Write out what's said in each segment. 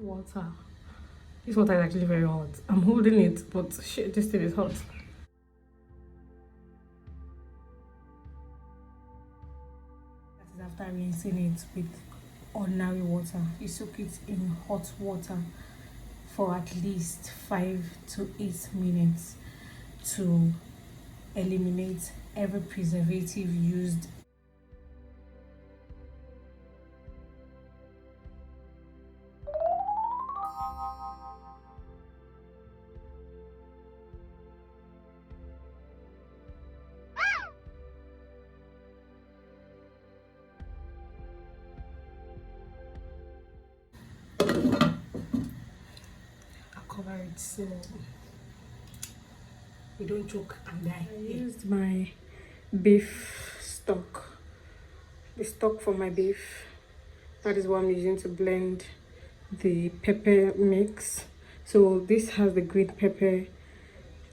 water. This water is actually very hot. I'm holding it, but shit, this thing is hot. That is after rinsing it with ordinary water. You soak it in hot water for at least 5 to 8 minutes to eliminate every preservative used. I'll cover it so we don't choke and die. I used my beef stock, the stock for my beef. That is what I'm using to blend the pepper mix. So this has the green pepper,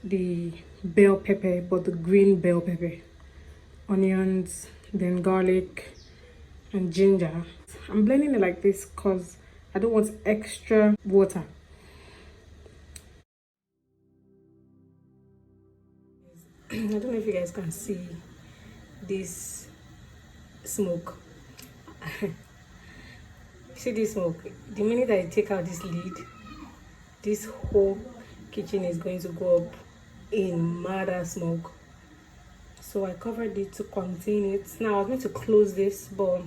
the bell pepper, but the green bell pepper, onions, then garlic and ginger. I'm blending it like this because I don't want extra water. I don't know if you guys can see this smoke. See this smoke? The minute I take out this lid, this whole kitchen is going to go up in murder smoke. So I covered it to contain it. Now I was going to close this, but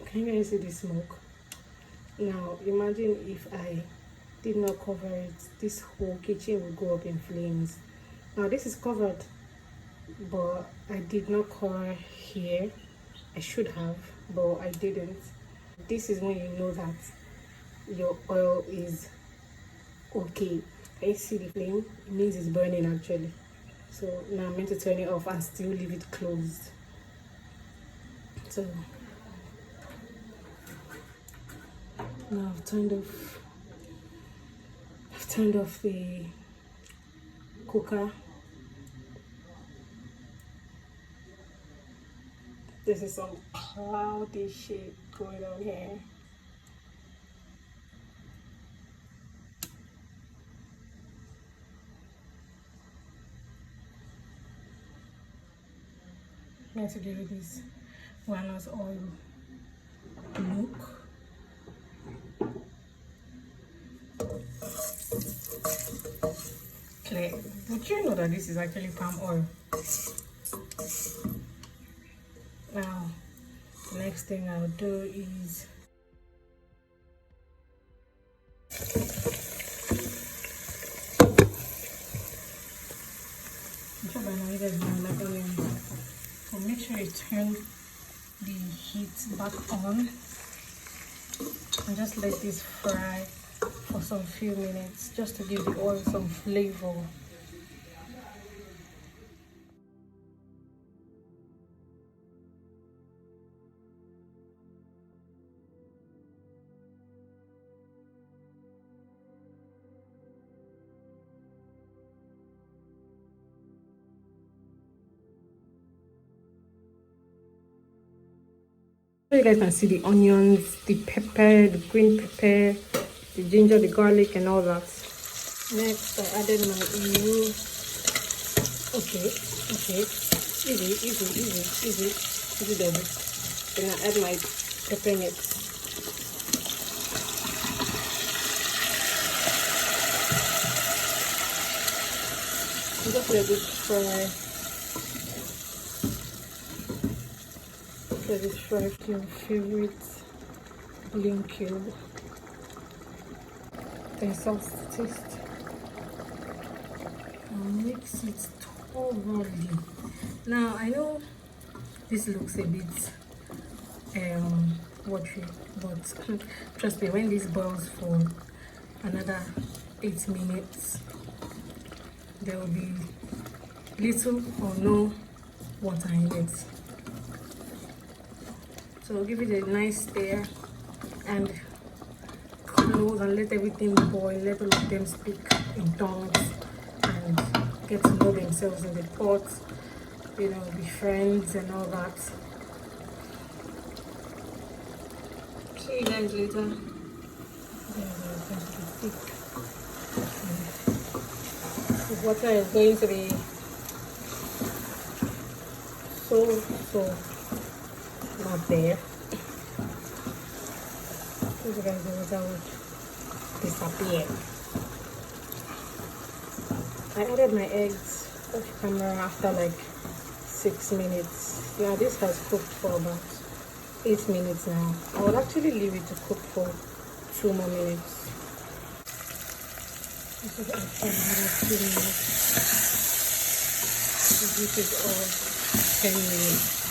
can you guys see the smoke? Now imagine if I did not cover it, this whole kitchen will go up in flames. Now this is covered, but I did not cover here. I should have, but I didn't. This is when you know that your oil is okay. Can you see the flame? It means it's burning actually. So now I'm going to turn it off and still leave it closed. So now I've turned off the cooker. This is some cloudy shit going on here. I'm going to give it this walnut oil look. Claire, would you know that this is actually palm oil? Now, the next thing I'll do is so make sure you turn the heat back on and just let this fry for some few minutes just to give the oil some flavor. So you guys can see the onions, the pepper, the green pepper, the ginger, the garlic and all that. Next I added my EU. Okay, easy does it. Then I add my pepper mix. Just let it fry. Let it fry to your favorite lean cube. Then salt to taste. And mix it thoroughly. Now I know this looks a bit watery, but trust me, when this boils for another 8 minutes, there will be little or no water in it. So give it a nice stir and close and let everything boil. Let all of them speak in tongues and get to know themselves in the pot, you know, be friends and all that. See you guys later. The water is going to be so not there. You guys, the water would disappear. I added my eggs off camera after like 6 minutes. Yeah, this has cooked for about 8 minutes now. I will actually leave it to cook for 2 more minutes. This is after another 2 minutes. This is all 10 minutes.